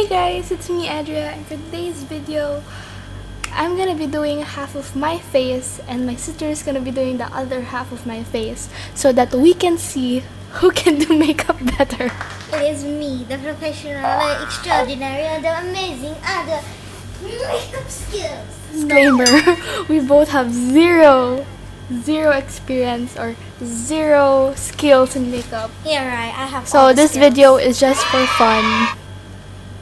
Hey guys, it's me Edrea, and for today's video I'm gonna be doing half of my face and my sister is gonna be doing the other half of my face so that we can see who can do makeup better. It is me, the professional, the extraordinary, and the amazing, and the makeup skills. Disclaimer, we both have zero experience or zero skills in makeup. Yeah, right, I have So all the this skills. video is just for fun.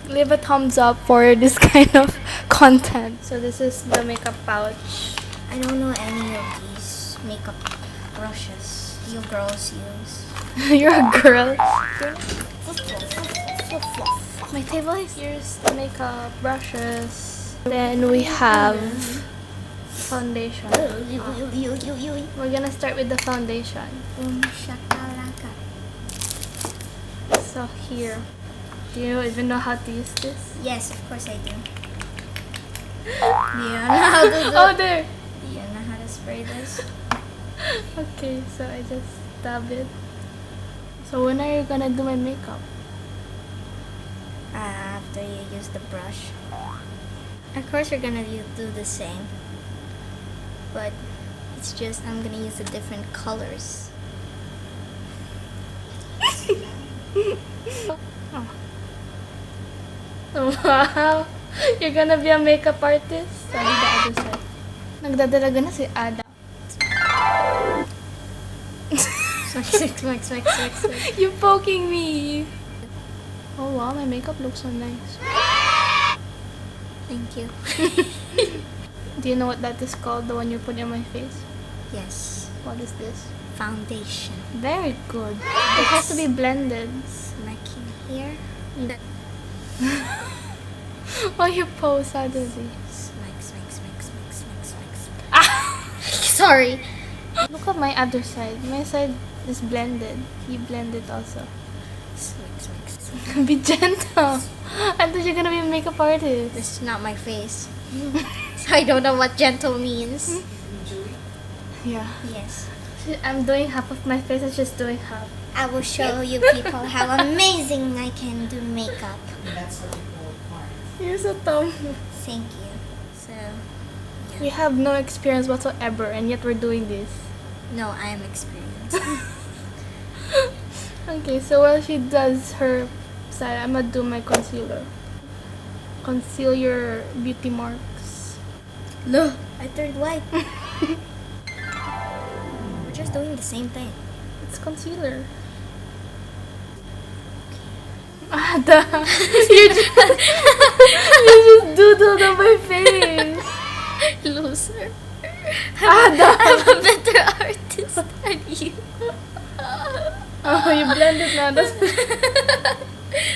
Leave a thumbs up for this kind of content. So this is the makeup pouch. I don't know any of these makeup brushes you girls use. You're a girl. My table is here's the makeup brushes. Then we have foundation. We're gonna start with the foundation. Shakalaka. So here. Do you even know how to use this? Yes, of course I do. Do you know how to do? Oh, there. Do you know how to spray this? Okay, so I just dab it. So when are you gonna do my makeup? After you use the brush. Of course you're gonna do the same. But it's just I'm gonna use the different colors. Wow! You're gonna be a makeup artist? Sabi the other side. Nagdadalaga na si Ada. Smack. You're poking me! Oh wow, my makeup looks so nice. Thank you. Do you know what that is called? The one you put in my face? Yes. What is this? Foundation. Very good. It has to be blended. Smacking here. Why you pose suddenly? Smack. Ah! Sorry. Look at my other side. My side is blended. You blend it also. Smack. Be gentle. I thought you're gonna be a makeup artist. This is not my face. So I don't know what gentle means. Yeah. Yes. I'm doing half of my face and she's doing half. I will show you people how amazing I can do makeup. You're so dumb. Thank you. So, We have no experience whatsoever and yet we're doing this. no, I am experienced. Okay, so while she does her side, I'm gonna do my concealer. Conceal your beauty marks. Look, I turned white. We're just doing the same thing. It's concealer. Ada, you just doodled on my face. Loser. Ada! I'm a better artist than you. Oh, you blended now. That's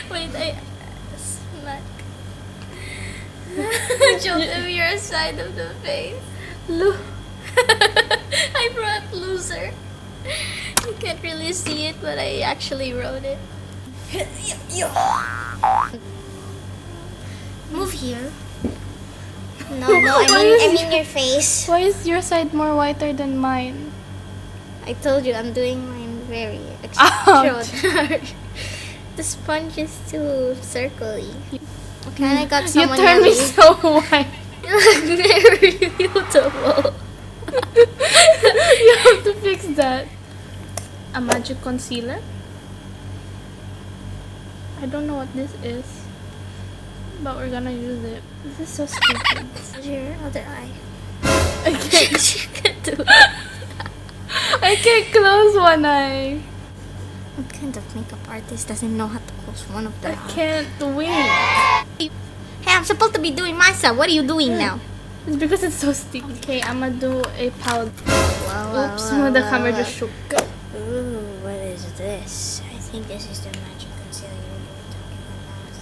Wait, I smack. Show them your side of the face. look. I brought loser. You can't really see it, but I actually wrote it. Move here. No, I mean your face. Why is your side more whiter than mine? I told you I'm doing mine very extraordinary. The sponge is too circly. Okay, I got You someone turned me else. so white. You look very beautiful. You have to fix that. A magic concealer? I don't know what this is, but we're gonna use it. This is so stupid. Your other eye. I can't, You can do it. I can't close one eye. What kind of makeup artist doesn't know how to close one of I their eyes? can't wait. Hey, I'm supposed to be doing myself. What are you doing now? It's because it's so sticky. Okay, I'm gonna do a powder. Wow, Oops, the camera just shook. Ooh, what is this? I think this is the magic concealer you were talking about.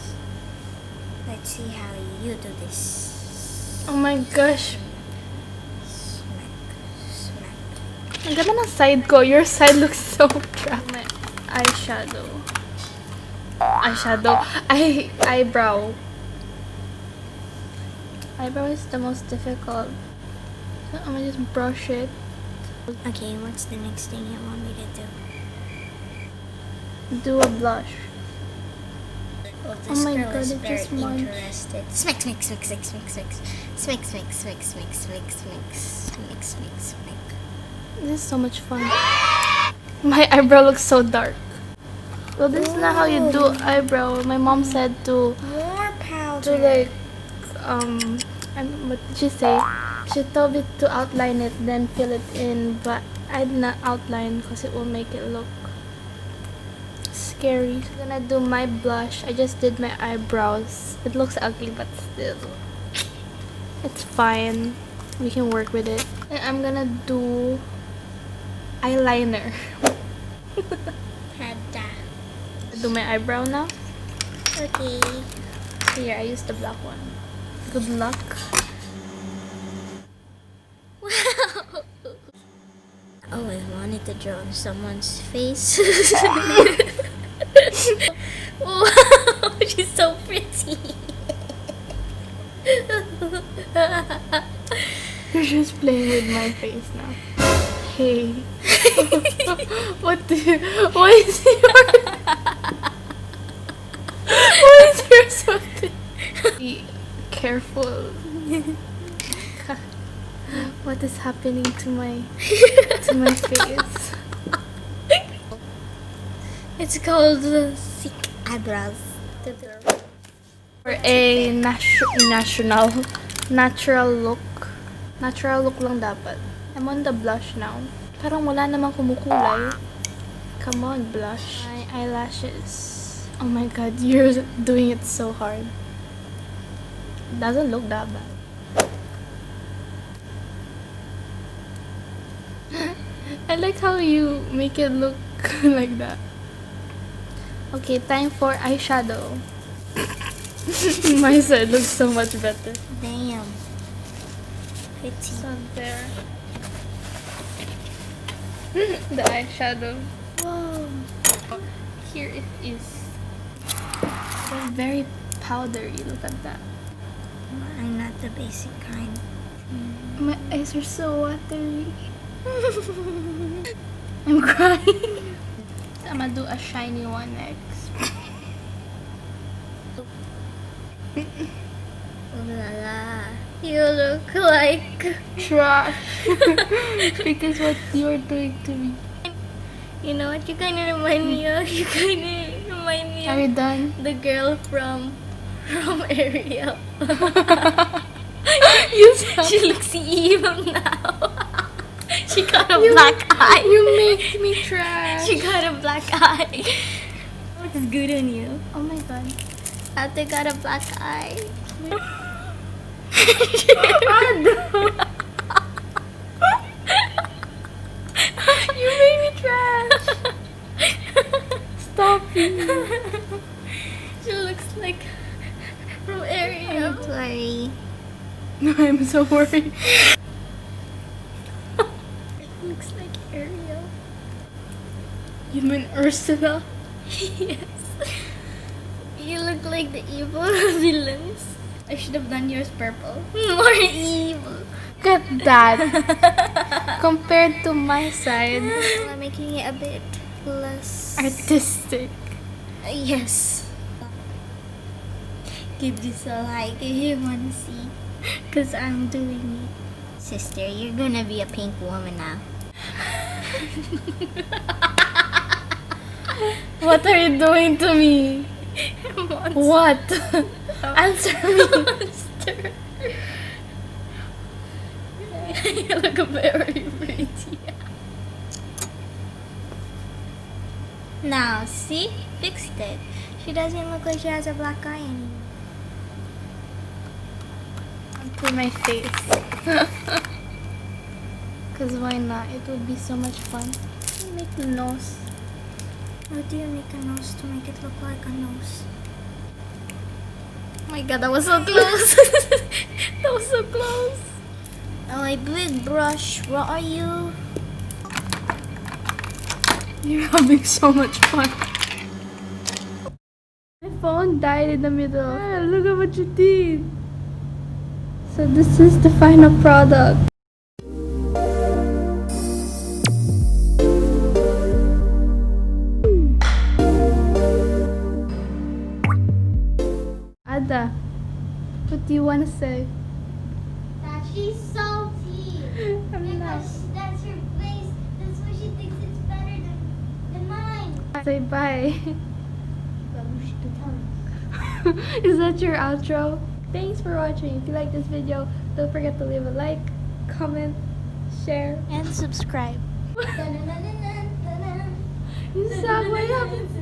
Let's see how you do this. Oh my gosh. Smack. Ang ganda ng side ko. Your side looks so crap. My eyeshadow. Eyebrow. Eyebrow is the most difficult. So I'm gonna just brush it. Okay, what's the next thing you want me to do? Do a blush. Oh, this my girl God, is it very just munched. interested. Mix, mix, mix, mix, mix, mix, mix, mix, mix, mix, mix, mix, mix, mix, mix. This is so much fun. My eyebrow looks so dark. Well, this is not how you do eyebrow. My mom said to More powder. like what did she say? She told me to outline it, then fill it in, but I did not outline because it will make it look scary. I'm gonna do my blush. I just did my eyebrows. It looks ugly, but still, it's fine. We can work with it. And I'm gonna do eyeliner. Tada. Do my eyebrow now. Okay. Here, I used the black one. Good luck. Wow. I always wanted to draw someone's face. Wow, she's so pretty. You're just playing with my face now. Hey. Why is your something? Be careful. What is happening to my face? It's called thick eyebrows. For a natural look. Natural look lang dapat. I'm on the blush now. Parang wala namang kumukulay. Come on, blush. My eyelashes. Oh my god, you're doing it so hard. It doesn't look that bad. I like how you make it look like that. Okay, time for eyeshadow. My side looks so much better. Damn. Pretty. So there. The eyeshadow. Whoa. Here it is. It's very powdery. Look at that. I'm not the basic kind. My eyes are so watery. I'm crying. I'm gonna do a shiny one next. Oh la la. You look like Trash. Because what you're doing to me. you know what you kinda remind me of? You kinda remind me Are we of done? the girl from Ariel. She looks evil now. She got a black eye. You make me trash. She got a black eye. Looks good on you. Oh my god. Ate got a black eye. You made me trash. Stop it. She looks like from Ariel. I'm sorry. I'm so worried. Looks like Ariel. You mean Ursula? Yes. You look like the evil villains. I should have done yours purple. More evil. Look at that. Compared to my side. I'm making it a bit less Artistic. Yes. Give this a like if you want to see. Because I'm doing it. Sister, you're gonna be a pink woman now. What are you doing to me? What? Answer me. Monster. You look very pretty. Now, see? Fixed it. She doesn't look like she has a black eye anymore. To my face. Because why not? It would be so much fun. Make the nose. How do you make a nose to make it look like a nose? Oh my god, that was so close. That was so close. Oh, a big brush. What are you? You're having so much fun. My phone died in the middle. Ah, look at what you did. So this is the final product. What do you want to say? That she's salty. I'm not. Because that's her face. That's why she thinks it's better than mine. Say bye. Babush the tongue. Is that your outro? Thanks for watching. If you like this video, don't forget to leave a like, comment, share, And subscribe. You saw what happened.